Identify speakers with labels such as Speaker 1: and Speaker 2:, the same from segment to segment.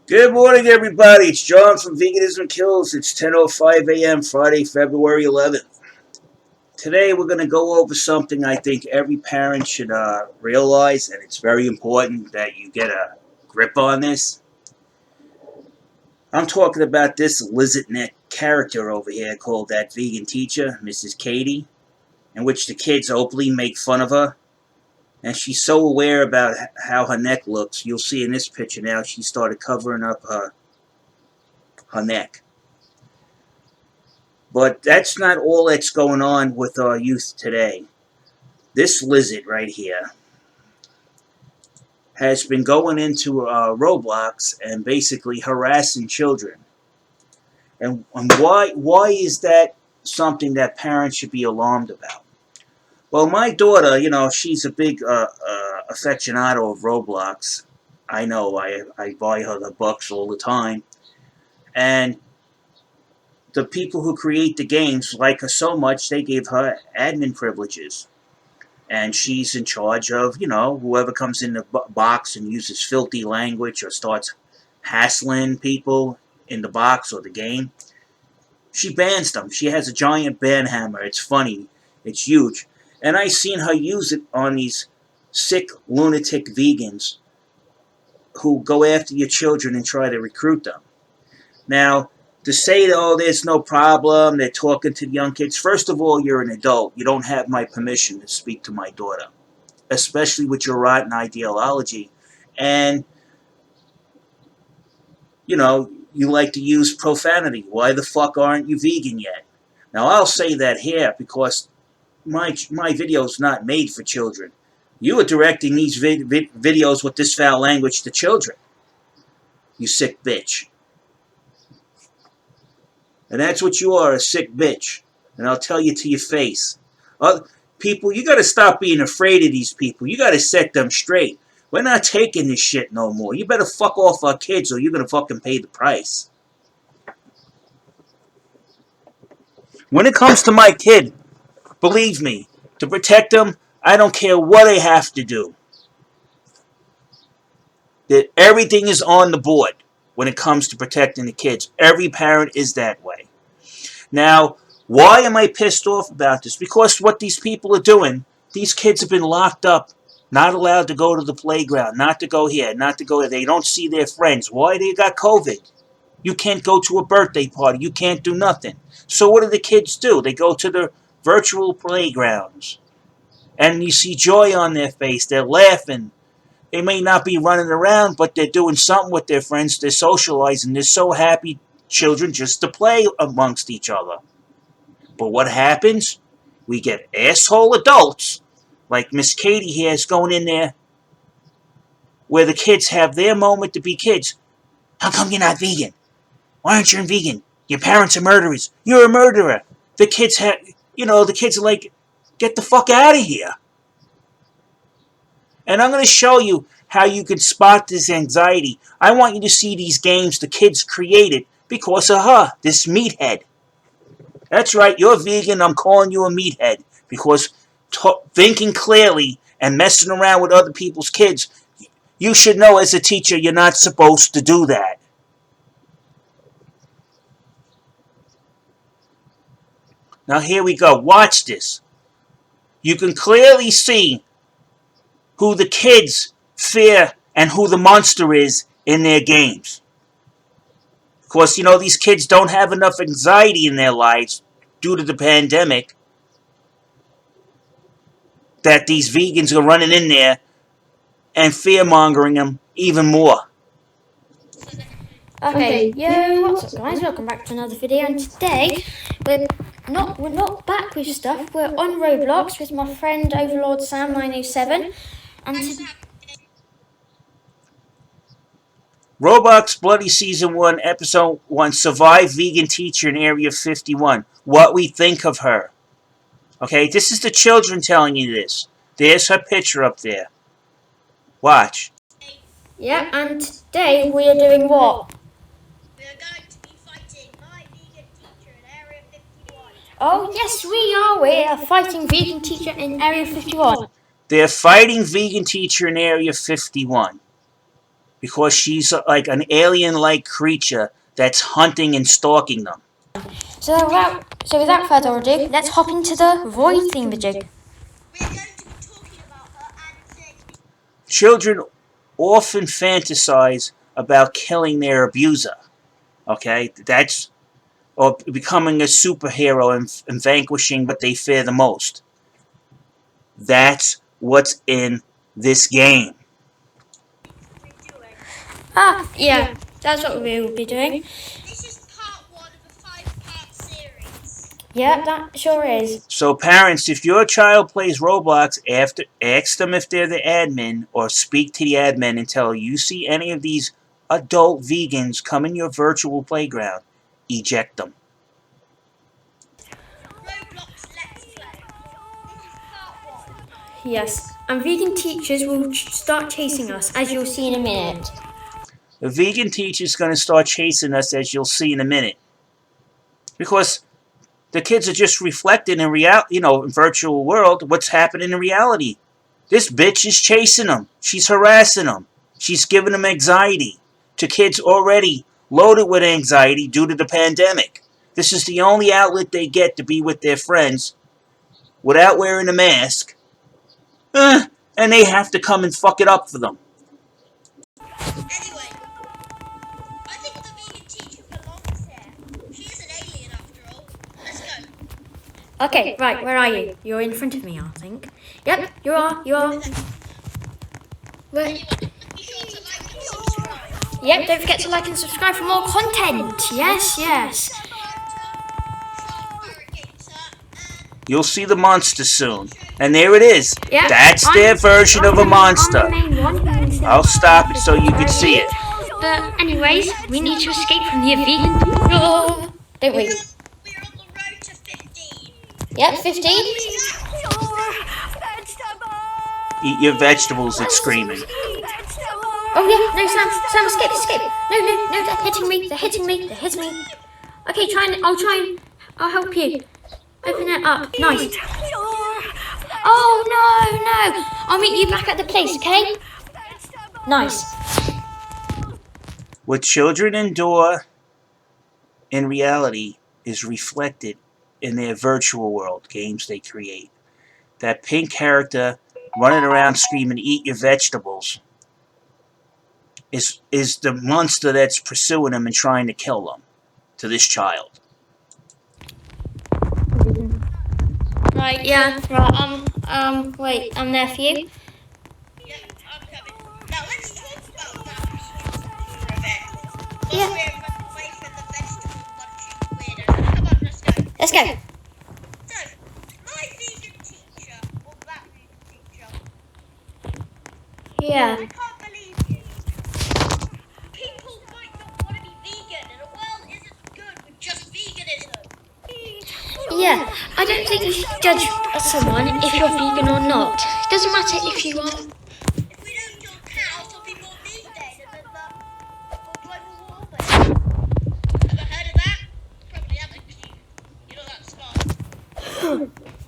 Speaker 1: Good morning, everybody. It's John from Veganism KILLS. It's 10:05 a.m. Friday, February 11th. Today, we're going to go over something I think every parent should realize, and it's very important that you get a grip on this. I'm talking about this lizard neck character over here called that vegan teacher, Mrs. Katie, in which the kids openly make fun of her. And she's so aware about how her neck looks. You'll see in this picture now, she started covering up her neck. But that's not all that's going on with our youth today. This lizard right here has been going into Roblox and basically harassing children. And why is that something that parents should be alarmed about? Well, my daughter, she's a big aficionado of Roblox. I know, I buy her the bucks all the time. And the people who create the games like her so much, they gave her admin privileges. And she's in charge of, whoever comes in the box and uses filthy language or starts hassling people in the box or the game. She bans them. She has a giant ban hammer. It's funny. It's huge. And I seen her use it on these sick, lunatic vegans who go after your children and try to recruit them. Now, to say, oh, there's no problem, they're talking to the young kids. First of all, you're an adult. You don't have my permission to speak to my daughter, especially with your rotten ideology. And, you like to use profanity. Why the fuck aren't you vegan yet? Now, I'll say that here because my video's not made for children. You are directing these videos with this foul language to children. You sick bitch. And that's what you are, a sick bitch. And I'll tell you to your face. People, you got to stop being afraid of these people. You got to set them straight. We're not taking this shit no more. You better fuck off our kids or you're going to fucking pay the price. When it comes to my kid, believe me, to protect them, I don't care what I have to do. That everything is on the board when it comes to protecting the kids. Every parent is that way. Now, why am I pissed off about this? Because what these people are doing, these kids have been locked up, not allowed to go to the playground, not to go here, not to go there. They don't see their friends. Why? They got COVID. You can't go to a birthday party. You can't do nothing. So what do the kids do? They go to the virtual playgrounds. And you see joy on their face. They're laughing. They may not be running around, but they're doing something with their friends. They're socializing. They're so happy, children, just to play amongst each other. But what happens? We get asshole adults, like Miss Katie here is going in there, where the kids have their moment to be kids. How come you're not vegan? Why aren't you vegan? Your parents are murderers. You're a murderer. The kids the kids are like, get the fuck out of here. And I'm going to show you how you can spot this anxiety. I want you to see these games the kids created because of her, this meathead. That's right, you're vegan, I'm calling you a meathead. Because thinking clearly and messing around with other people's kids, you should know as a teacher you're not supposed to do that. Now here we go, watch this. You can clearly see who the kids fear and who the monster is in their games. Of course, these kids don't have enough anxiety in their lives due to the pandemic that these vegans are running in there and fear-mongering them even more.
Speaker 2: Okay, yo, what's up guys? Welcome back to another video, and today we're not back with stuff. We're on Roblox with my friend Overlord Sam 907, and
Speaker 1: Roblox Bloody Season 1, Episode 1, Survive Vegan Teacher in Area 51. What we think of her. Okay, this is the children telling you this. There's her picture up there. Watch.
Speaker 2: yeah, and today we are doing what?
Speaker 3: We are going to be fighting my vegan teacher in Area 51.
Speaker 2: Oh yes, we are. We are fighting vegan teacher in Area 51.
Speaker 1: They're fighting vegan teacher in Area 51. because she's like an alien-like creature that's hunting and stalking them.
Speaker 2: So without further ado, let's hop into the void thingamajig.
Speaker 3: We're going to be talking about her and
Speaker 1: Children often fantasize about killing their abuser. Okay, that's or becoming a superhero and vanquishing what they fear the most. That's what's in this game.
Speaker 2: Yeah, that's what we will be doing.
Speaker 3: this is part 1 of a 5-part series.
Speaker 2: Yeah, that sure is.
Speaker 1: So parents, if your child plays Roblox, ask them if they're the admin or speak to the admin until you see any of these adult vegans come in your virtual playground. Eject them.
Speaker 3: Roblox Let's Play. This is part 1.
Speaker 2: Yes, and vegan teachers will start chasing us, as you'll see in a minute.
Speaker 1: The vegan teacher's going to start chasing us, as you'll see in a minute. Because the kids are just reflecting in in virtual world, what's happening in reality. This bitch is chasing them. She's harassing them. She's giving them anxiety to kids already loaded with anxiety due to the pandemic. This is the only outlet they get to be with their friends without wearing a mask. And they have to come and fuck it up for them.
Speaker 3: Anyway, I think the vegan teacher belongs here. She is an alien after all. Let's go.
Speaker 2: Okay, right, where are you? You're in front of me, I think. Yep, you are. Where?
Speaker 3: Anyway, be sure to like and subscribe.
Speaker 2: Yep, don't forget to like and subscribe for more content. Yes.
Speaker 1: You'll see the monster soon. And there it is.
Speaker 2: Yep.
Speaker 1: That's their version of a monster.
Speaker 2: I'm the main one.
Speaker 1: I'll stop it so you can see it.
Speaker 2: But anyways, we need to escape from the vegan. Don't we?
Speaker 3: We're on the road to 15.
Speaker 2: Yep, 15.
Speaker 1: Eat your vegetables, it's screaming.
Speaker 2: Oh yeah, no, Sam, escape. No, they're hitting me. Okay, I'll help you. Open it up, nice. Oh no, I'll meet you back at the place, okay? Nice.
Speaker 1: What children endure in reality is reflected in their virtual world games they create. That pink character running around screaming, "Eat your vegetables," is the monster that's pursuing them and trying to kill them to this child.
Speaker 2: Right, yeah, right, wait, I'm there for you.
Speaker 3: Yeah, I'm coming. Now let's talk about that for a bit.
Speaker 2: Yeah.
Speaker 3: We're away from the vegetable munching weirdo. Come on, let's go.
Speaker 2: Let's go.
Speaker 3: So, my vegan teacher, or that vegan teacher,
Speaker 2: Yeah.
Speaker 3: I can't believe you. People might not want to be vegan, and the world isn't good with just veganism.
Speaker 2: Yeah, I don't think you should judge someone if you're vegan or not. It doesn't matter if you are.
Speaker 3: If we don't kill cows, there'll be more meat dead, and then global warming. Ever heard of that? Probably haven't. You're not that smart.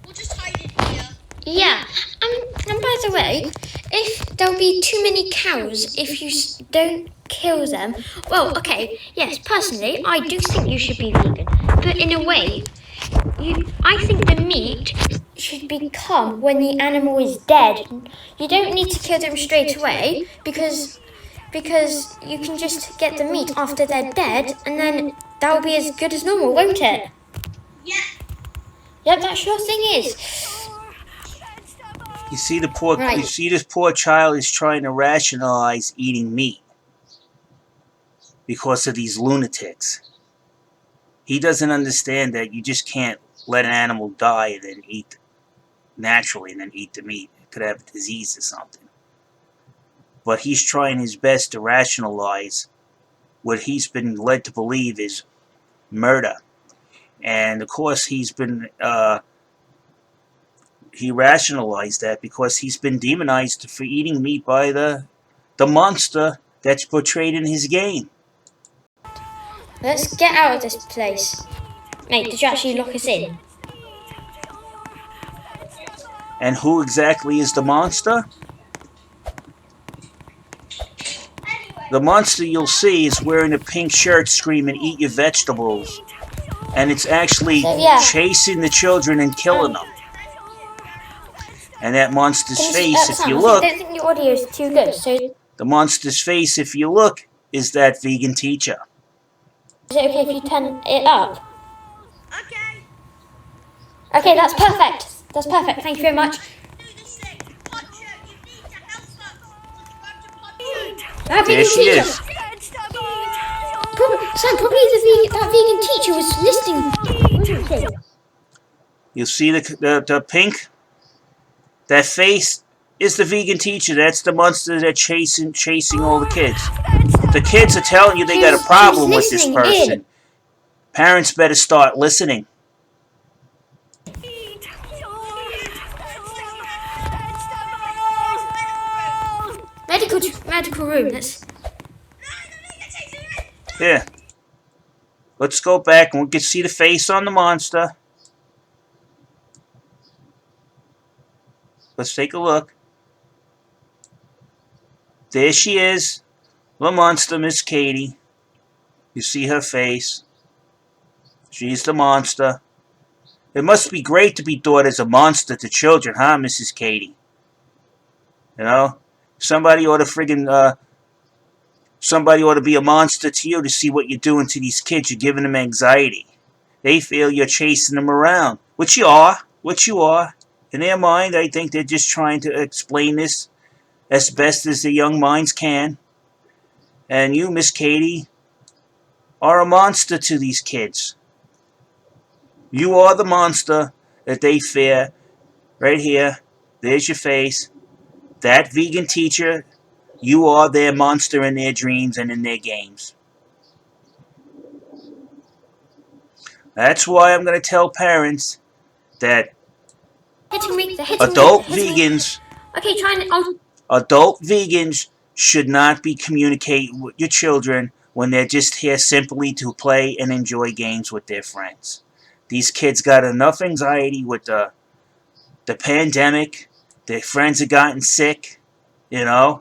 Speaker 3: We'll just hide it here.
Speaker 2: Yeah, and by the way, if there'll be too many cows if you don't kill them, well, okay, yes, personally, I do think you should be vegan, but in a way, I think the meat should become when the animal is dead. You don't need to kill them straight away because you can just get the meat after they're dead, and then that'll be as good as normal, won't it?
Speaker 3: Yeah.
Speaker 2: Yep, that sure thing is.
Speaker 1: You see
Speaker 2: Right.
Speaker 1: You see this poor child is trying to rationalize eating meat because of these lunatics. He doesn't understand that you just can't let an animal die and then eat naturally and then eat the meat. It could have a disease or something. But he's trying his best to rationalize what he's been led to believe is murder. And of course he rationalized that because he's been demonized for eating meat by the monster that's portrayed in his game.
Speaker 2: Let's get out of this place. Mate, did you actually lock us in?
Speaker 1: And who exactly is the monster? the monster you'll see is wearing a pink shirt screaming, "Eat your vegetables." And it's actually
Speaker 2: So, yeah.
Speaker 1: chasing the children and killing them. And that monster's
Speaker 2: Can you
Speaker 1: face, if
Speaker 2: Sam,
Speaker 1: you
Speaker 2: I
Speaker 1: look,
Speaker 2: don't think your audio is too good. So,
Speaker 1: the monster's face, if you look, is that vegan teacher.
Speaker 2: is it okay if you turn it up?
Speaker 3: Okay.
Speaker 2: Okay, that's perfect. That's perfect. Thank you very much.
Speaker 3: Do this thing. Poncho, you need to help us. What's wrong to Poncho?
Speaker 2: That
Speaker 1: There
Speaker 2: vegan
Speaker 1: she
Speaker 2: teacher.
Speaker 1: is.
Speaker 2: Sam, probably that vegan teacher was listening.
Speaker 1: You see the pink? That face is the vegan teacher. That's the monster that's chasing all the kids. The kids are telling you they got a problem with this person. Parents better start listening.
Speaker 2: Medical room. That's
Speaker 1: Here. Let's go back and we can see the face on the monster. Let's take a look. There she is. The monster, Miss Katie. You see her face. She's the monster. It must be great to be thought as a monster to children, huh, Mrs. Katie? You know? Somebody ought to somebody ought to be a monster to you to see what you're doing to these kids. You're giving them anxiety. They feel you're chasing them around. Which you are. In their mind, I think they're just trying to explain this as best as the young minds can. And you, Miss Katie, are a monster to these kids. You are the monster that they fear. Right here. There's your face. That vegan teacher, you are their monster in their dreams and in their games. That's why I'm going to tell parents that adult vegans should not be communicating with your children when they're just here simply to play and enjoy games with their friends. These kids got enough anxiety with the pandemic. Their friends have gotten sick, you know.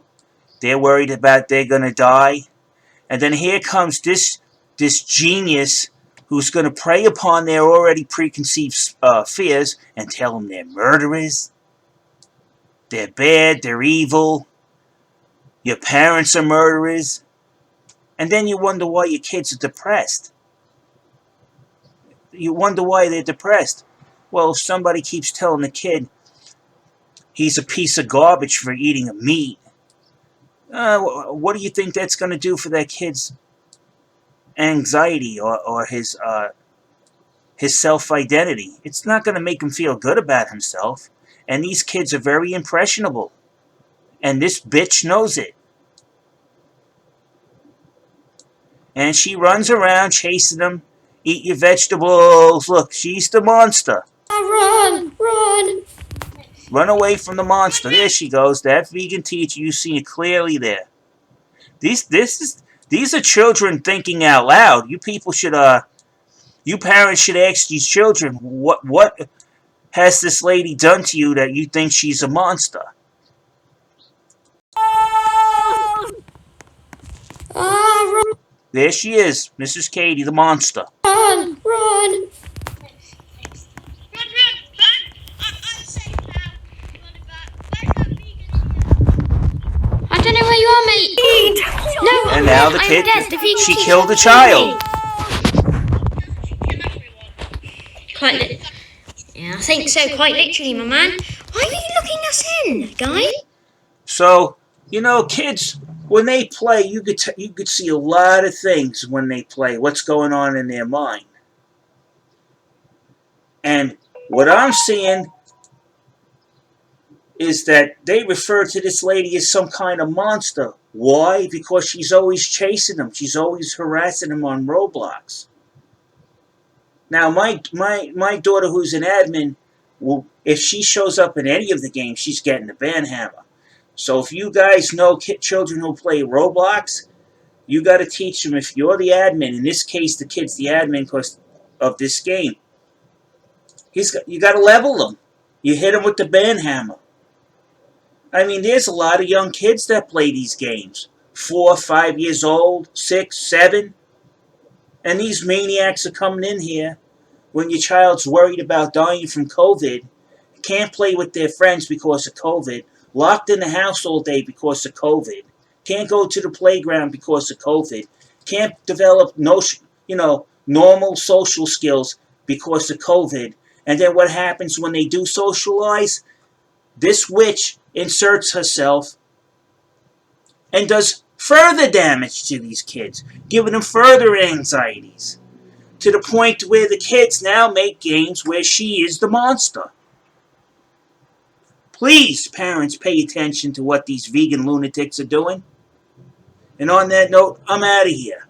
Speaker 1: They're worried about they're going to die. And then here comes this genius who's going to prey upon their already preconceived fears and tell them they're murderers, they're bad, they're evil, your parents are murderers. And then you wonder why your kids are depressed. You wonder why they're depressed. Well, if somebody keeps telling the kid he's a piece of garbage for eating a meat, what do you think that's going to do for that kid's anxiety or his self-identity? It's not going to make him feel good about himself. And these kids are very impressionable. And this bitch knows it. And she runs around chasing them. Eat your vegetables. Look, she's the monster.
Speaker 2: Run!
Speaker 1: Run away from the monster. There she goes. That vegan teacher, you see it clearly there. These are children thinking out loud. You parents should ask these children, what has this lady done to you that you think she's a monster?
Speaker 2: Run!
Speaker 1: There she is, Mrs. Katie, the monster.
Speaker 2: Run!
Speaker 3: Run! I'm safe now. Where's that vegan here?
Speaker 2: I don't know where you are, mate. No,
Speaker 1: And now the
Speaker 2: I'm
Speaker 1: kid,
Speaker 2: dead. The vegan
Speaker 1: she
Speaker 2: teacher
Speaker 1: killed a
Speaker 2: killed
Speaker 1: child.
Speaker 2: me.
Speaker 3: She kill everyone.
Speaker 2: Quite yeah, I think so. Quite literally, my man. Why are you looking us in, guy?
Speaker 1: So, you know, kids, when they play, you could see a lot of things when they play. What's going on in their mind? And what I'm seeing is that they refer to this lady as some kind of monster. Why? Because she's always chasing them. She's always harassing them on Roblox. Now, my daughter, who's an admin, if she shows up in any of the games, she's getting the ban hammer. So if you guys know children who play Roblox, you got to teach them. If you're the admin, in this case, the kid's the admin because of this game, you got to level them. You hit them with the ban hammer. I mean, there's a lot of young kids that play these games. 4, 5 years old, 6, 7. And these maniacs are coming in here when your child's worried about dying from COVID, can't play with their friends because of COVID, locked in the house all day because of COVID, can't go to the playground because of COVID, can't develop normal social skills because of COVID. And then what happens when they do socialize? This witch inserts herself and does further damage to these kids, giving them further anxieties, to the point where the kids now make games where she is the monster. Please, parents, pay attention to what these vegan lunatics are doing. And on that note, I'm out of here.